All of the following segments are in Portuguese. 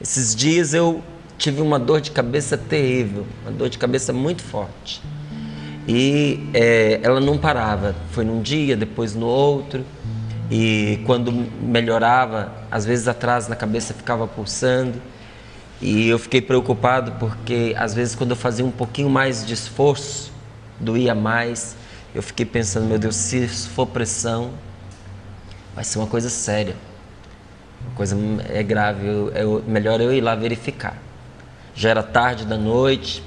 Esses dias eu tive uma dor de cabeça terrível, uma dor de cabeça muito forte. E ela não parava, foi num dia, depois no outro. E quando melhorava, às vezes atrás na cabeça ficava pulsando. E eu fiquei preocupado porque às vezes quando eu fazia um pouquinho mais de esforço, doía mais. Eu fiquei pensando, meu Deus, se isso for pressão, vai ser uma coisa séria. A coisa é grave, melhor eu ir lá verificar. Já era tarde da noite,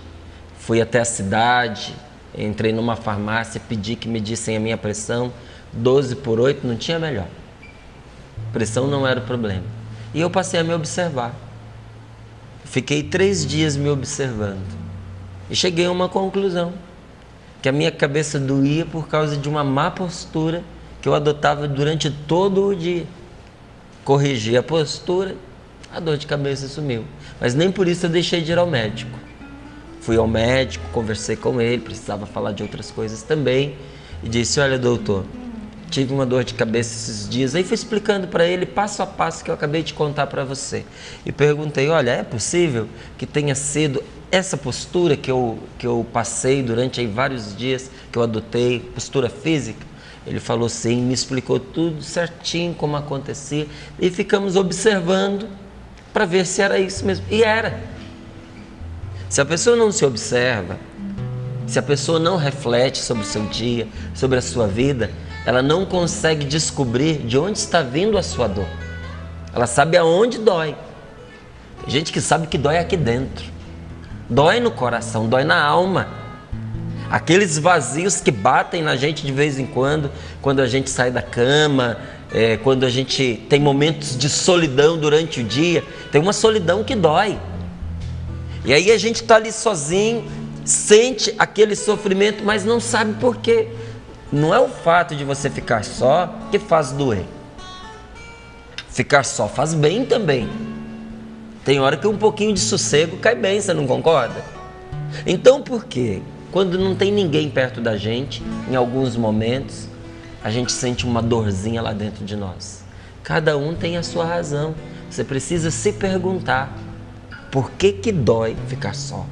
fui até a cidade, entrei numa farmácia, pedi que medissem a minha pressão, 12/8, não tinha melhor. Pressão não era o problema. E eu passei a me observar. Fiquei 3 dias me observando. E cheguei a uma conclusão, que a minha cabeça doía por causa de uma má postura que eu adotava durante todo o dia. Corrigi a postura, a dor de cabeça sumiu. Mas nem por isso eu deixei de ir ao médico. Fui ao médico, conversei com ele, precisava falar de outras coisas também. E disse, olha doutor, tive uma dor de cabeça esses dias. Aí fui explicando para ele passo a passo que eu acabei de contar para você. E perguntei, olha, é possível que tenha sido essa postura que eu passei durante aí vários dias, que eu adotei, postura física? Ele falou sim, me explicou tudo certinho como acontecia e ficamos observando para ver se era isso mesmo. E era. Se a pessoa não se observa, se a pessoa não reflete sobre o seu dia, sobre a sua vida, ela não consegue descobrir de onde está vindo a sua dor. Ela sabe aonde dói. Tem gente que sabe que dói aqui dentro. Dói no coração, dói na alma. Aqueles vazios que batem na gente de vez em quando a gente sai da cama, quando a gente tem momentos de solidão durante o dia, tem uma solidão que dói. E aí a gente está ali sozinho, sente aquele sofrimento, mas não sabe por quê. Não é o fato de você ficar só que faz doer. Ficar só faz bem também. Tem hora que um pouquinho de sossego cai bem, você não concorda? Então por quê? Quando não tem ninguém perto da gente, em alguns momentos, a gente sente uma dorzinha lá dentro de nós. Cada um tem a sua razão. Você precisa se perguntar, por que dói ficar só?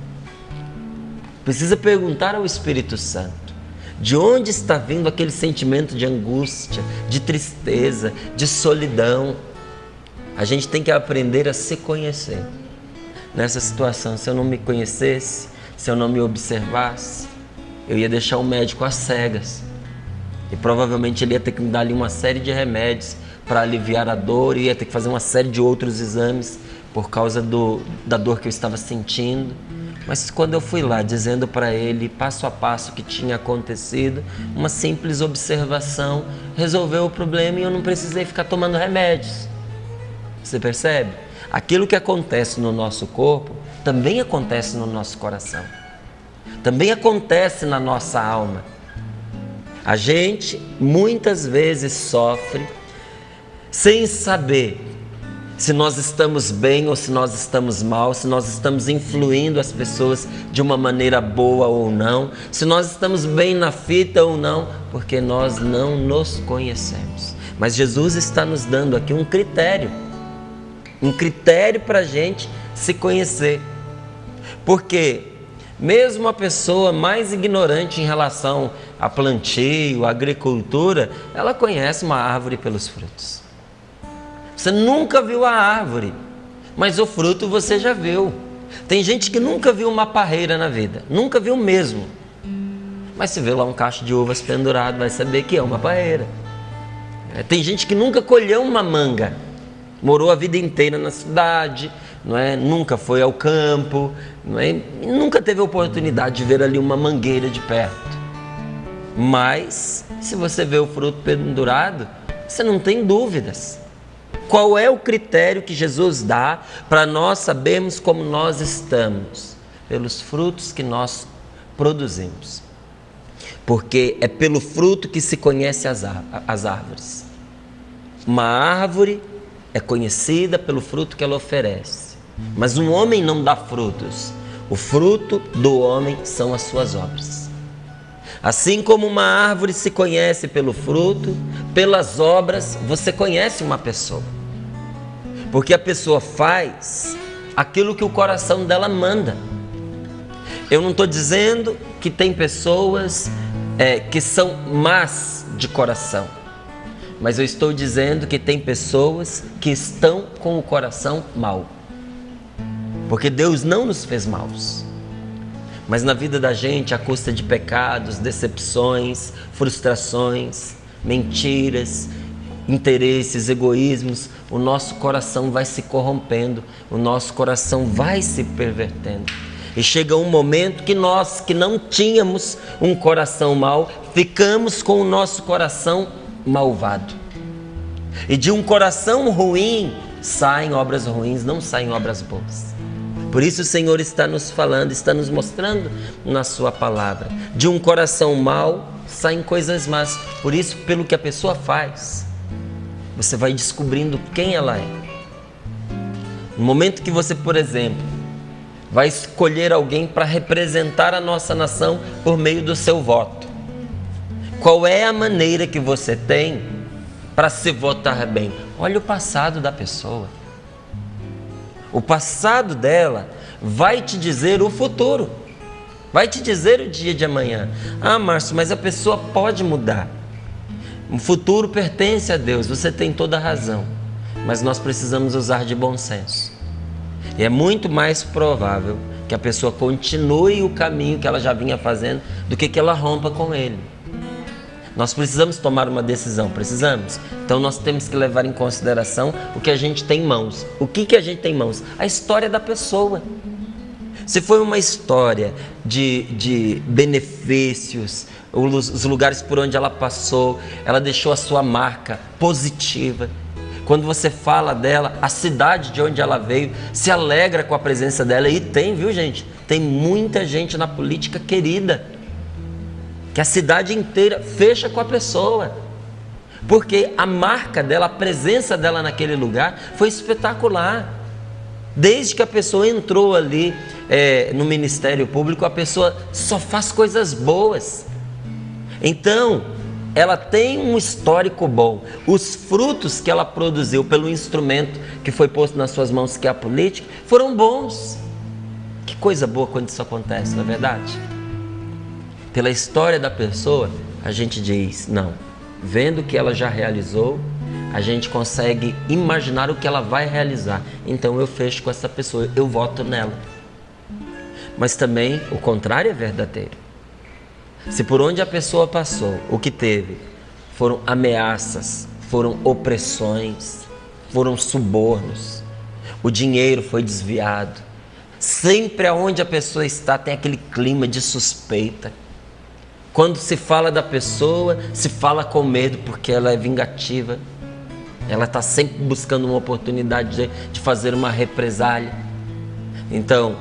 Precisa perguntar ao Espírito Santo, de onde está vindo aquele sentimento de angústia, de tristeza, de solidão? A gente tem que aprender a se conhecer. Nessa situação, se eu não me conhecesse, se eu não me observasse, eu ia deixar o médico às cegas. E provavelmente ele ia ter que me dar ali uma série de remédios para aliviar a dor, e ia ter que fazer uma série de outros exames por causa da dor que eu estava sentindo. Mas quando eu fui lá dizendo para ele, passo a passo, o que tinha acontecido, uma simples observação resolveu o problema e eu não precisei ficar tomando remédios. Você percebe? Aquilo que acontece no nosso corpo também acontece no nosso coração. Também acontece na nossa alma. A gente muitas vezes sofre sem saber se nós estamos bem ou se nós estamos mal, se nós estamos influindo as pessoas de uma maneira boa ou não, se nós estamos bem na fita ou não, porque nós não nos conhecemos. Mas Jesus está nos dando aqui um critério para a gente se conhecer. Porque mesmo a pessoa mais ignorante em relação a plantio, a agricultura, ela conhece uma árvore pelos frutos. Você nunca viu a árvore, mas o fruto você já viu. Tem gente que nunca viu uma parreira na vida, nunca viu mesmo. Mas se vê lá um cacho de uvas pendurado, vai saber que é uma parreira. Tem gente que nunca colheu uma manga, morou a vida inteira na cidade, não é? Nunca foi ao campo, não é? Nunca teve a oportunidade de ver ali uma mangueira de perto. Mas, se você vê o fruto pendurado, você não tem dúvidas. Qual é o critério que Jesus dá para nós sabermos como nós estamos? Pelos frutos que nós produzimos. Porque é pelo fruto que se conhece as árvores. Uma árvore é conhecida pelo fruto que ela oferece. Mas um homem não dá frutos. O fruto do homem são as suas obras. Assim como uma árvore se conhece pelo fruto, pelas obras você conhece uma pessoa. Porque a pessoa faz aquilo que o coração dela manda. Eu não estou dizendo que tem pessoas que são más de coração, mas eu estou dizendo que tem pessoas que estão com o coração mau, porque Deus não nos fez maus, mas na vida da gente, à custa de pecados, decepções, frustrações, mentiras, interesses, egoísmos, o nosso coração vai se corrompendo, o nosso coração vai se pervertendo. E chega um momento que nós, que não tínhamos um coração mau, ficamos com o nosso coração malvado. E de um coração ruim saem obras ruins, não saem obras boas. Por isso o Senhor está nos falando, está nos mostrando na sua palavra. De um coração mau saem coisas más. Por isso, pelo que a pessoa faz, você vai descobrindo quem ela é. No momento que você, por exemplo, vai escolher alguém para representar a nossa nação por meio do seu voto, qual é a maneira que você tem para se votar bem? Olha o passado da pessoa. O passado dela vai te dizer o futuro, vai te dizer o dia de amanhã. Ah, Márcio, mas a pessoa pode mudar. O futuro pertence a Deus, você tem toda a razão, mas nós precisamos usar de bom senso. E é muito mais provável que a pessoa continue o caminho que ela já vinha fazendo do que ela rompa com ele. Nós precisamos tomar uma decisão, precisamos. Então nós temos que levar em consideração o que a gente tem em mãos. O que a gente tem em mãos? A história da pessoa. Se foi uma história de benefícios, os lugares por onde ela passou, ela deixou a sua marca positiva. Quando você fala dela, a cidade de onde ela veio se alegra com a presença dela. E tem, viu, gente? Tem muita gente na política querida, que a cidade inteira fecha com a pessoa, porque a marca dela, a presença dela naquele lugar foi espetacular. Desde que a pessoa entrou ali no Ministério Público, a pessoa só faz coisas boas. Então, ela tem um histórico bom. Os frutos que ela produziu pelo instrumento que foi posto nas suas mãos, que é a política, foram bons. Que coisa boa quando isso acontece, não é verdade? Pela história da pessoa, a gente diz, não, vendo o que ela já realizou, a gente consegue imaginar o que ela vai realizar. Então eu fecho com essa pessoa, eu voto nela. Mas também o contrário é verdadeiro. Se por onde a pessoa passou, o que teve foram ameaças, foram opressões, foram subornos, o dinheiro foi desviado, sempre aonde a pessoa está tem aquele clima de suspeita. Quando se fala da pessoa, se fala com medo, porque ela é vingativa, ela está sempre buscando uma oportunidade de fazer uma represália. Então,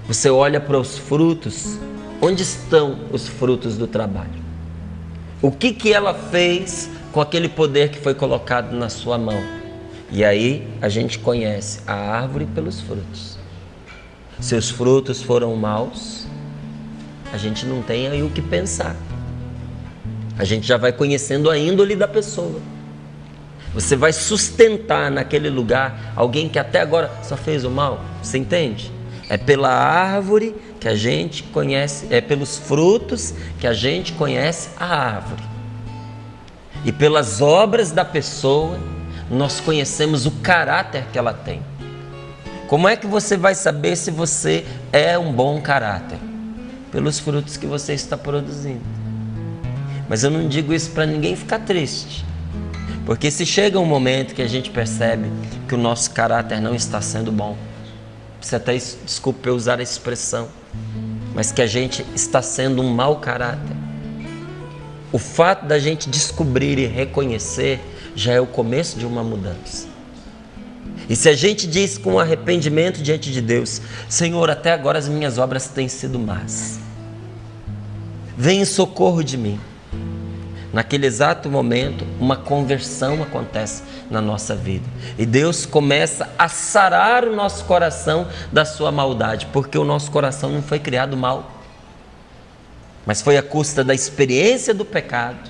você olha para os frutos. Onde estão os frutos do trabalho? O que ela fez com aquele poder que foi colocado na sua mão? E aí a gente conhece a árvore pelos frutos. Se os frutos foram maus, a gente não tem aí o que pensar. A gente já vai conhecendo a índole da pessoa. Você vai sustentar naquele lugar alguém que até agora só fez o mal. Você entende? É pela árvore que a gente conhece, é pelos frutos que a gente conhece a árvore. E pelas obras da pessoa, nós conhecemos o caráter que ela tem. Como é que você vai saber se você é um bom caráter? Pelos frutos que você está produzindo. Mas eu não digo isso para ninguém ficar triste. Porque se chega um momento que a gente percebe que o nosso caráter não está sendo bom, você até, desculpe eu usar a expressão, mas que a gente está sendo um mau caráter, o fato da gente descobrir e reconhecer já é o começo de uma mudança. E se a gente diz com arrependimento diante de Deus, Senhor, até agora as minhas obras têm sido más, vem em socorro de mim. Naquele exato momento, uma conversão acontece na nossa vida. E Deus começa a sarar o nosso coração da sua maldade, porque o nosso coração não foi criado mal, mas foi à custa da experiência do pecado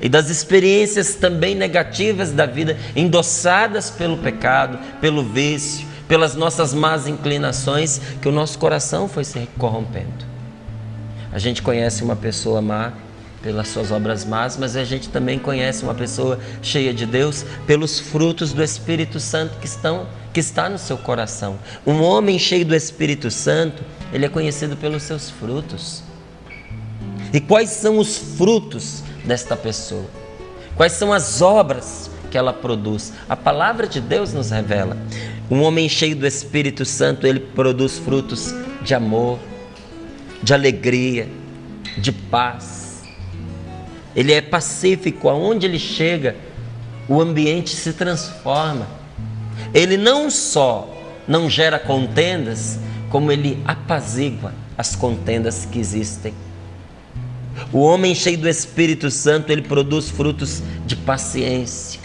e das experiências também negativas da vida, endossadas pelo pecado, pelo vício, pelas nossas más inclinações, que o nosso coração foi se corrompendo. A gente conhece uma pessoa má pelas suas obras más, mas a gente também conhece uma pessoa cheia de Deus pelos frutos do Espírito Santo que está no seu coração. Um homem cheio do Espírito Santo, ele é conhecido pelos seus frutos. E quais são os frutos desta pessoa? Quais são as obras que ela produz? A palavra de Deus nos revela. Um homem cheio do Espírito Santo, ele produz frutos de amor, de alegria, de paz. Ele é pacífico, aonde ele chega, o ambiente se transforma. Ele não só não gera contendas, como ele apazigua as contendas que existem. O homem cheio do Espírito Santo, ele produz frutos de paciência.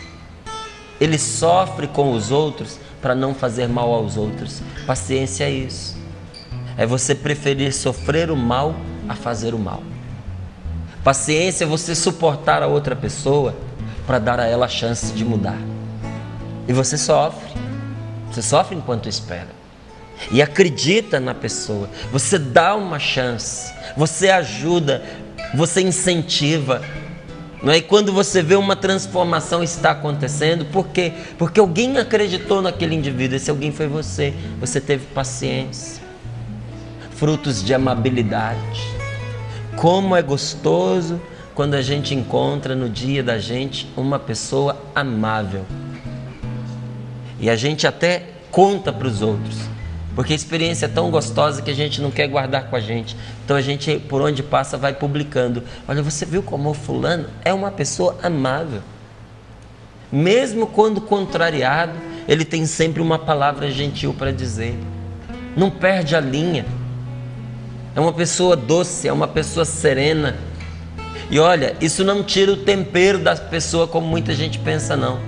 Ele sofre com os outros para não fazer mal aos outros. Paciência é isso. É você preferir sofrer o mal a fazer o mal. Paciência é você suportar a outra pessoa para dar a ela a chance de mudar. E você sofre. Você sofre enquanto espera. E acredita na pessoa. Você dá uma chance. Você ajuda. Você incentiva. Não é? E quando você vê uma transformação está acontecendo, por quê? Porque alguém acreditou naquele indivíduo. Esse alguém foi você. Você teve paciência. Frutos de amabilidade. Como é gostoso quando a gente encontra no dia da gente uma pessoa amável. E a gente até conta para os outros, porque a experiência é tão gostosa que a gente não quer guardar com a gente. Então a gente, por onde passa, vai publicando. Olha, você viu como o fulano é uma pessoa amável. Mesmo quando contrariado, ele tem sempre uma palavra gentil para dizer. Não perde a linha. É uma pessoa doce, é uma pessoa serena. E olha, isso não tira o tempero da pessoa como muita gente pensa, não.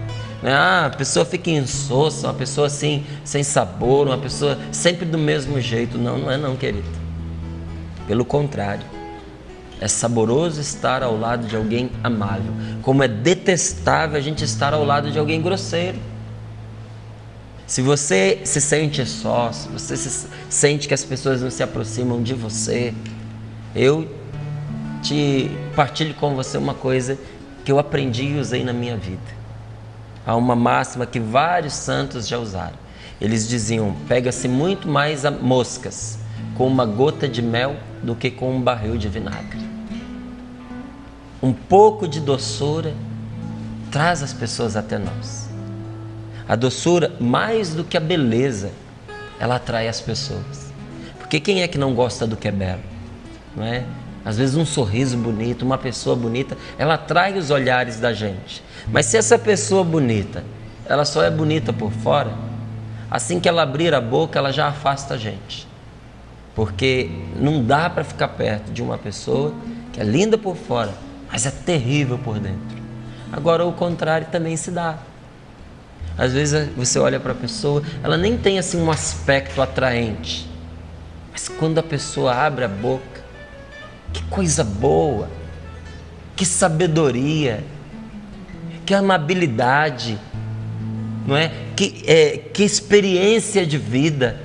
A pessoa fica insossa, uma pessoa assim, sem sabor, uma pessoa sempre do mesmo jeito. Não, não é não, querido. Pelo contrário. É saboroso estar ao lado de alguém amável. Como é detestável a gente estar ao lado de alguém grosseiro. Se você se sente só, se você se sente que as pessoas não se aproximam de você, eu te partilho com você uma coisa que eu aprendi e usei na minha vida. Há uma máxima que vários santos já usaram. Eles diziam, pega-se muito mais a moscas com uma gota de mel do que com um barril de vinagre. Um pouco de doçura traz as pessoas até nós. A doçura, mais do que a beleza, ela atrai as pessoas. Porque quem é que não gosta do que é belo? Não é? Às vezes um sorriso bonito, uma pessoa bonita, ela atrai os olhares da gente. Mas se essa pessoa bonita, ela só é bonita por fora, assim que ela abrir a boca, ela já afasta a gente. Porque não dá para ficar perto de uma pessoa que é linda por fora, mas é terrível por dentro. Agora o contrário também se dá. Às vezes você olha para a pessoa, ela nem tem assim um aspecto atraente. Mas quando a pessoa abre a boca, que coisa boa, que sabedoria, que amabilidade, não é? Que experiência de vida.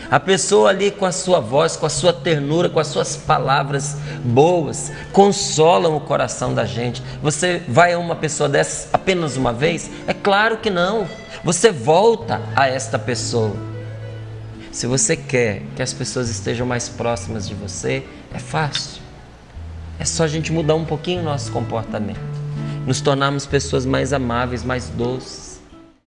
A pessoa ali com a sua voz, com a sua ternura, com as suas palavras boas, consolam o coração da gente. Você vai a uma pessoa dessa apenas uma vez? É claro que não. Você volta a esta pessoa. Se você quer que as pessoas estejam mais próximas de você, é fácil. É só a gente mudar um pouquinho o nosso comportamento. Nos tornarmos pessoas mais amáveis, mais doces.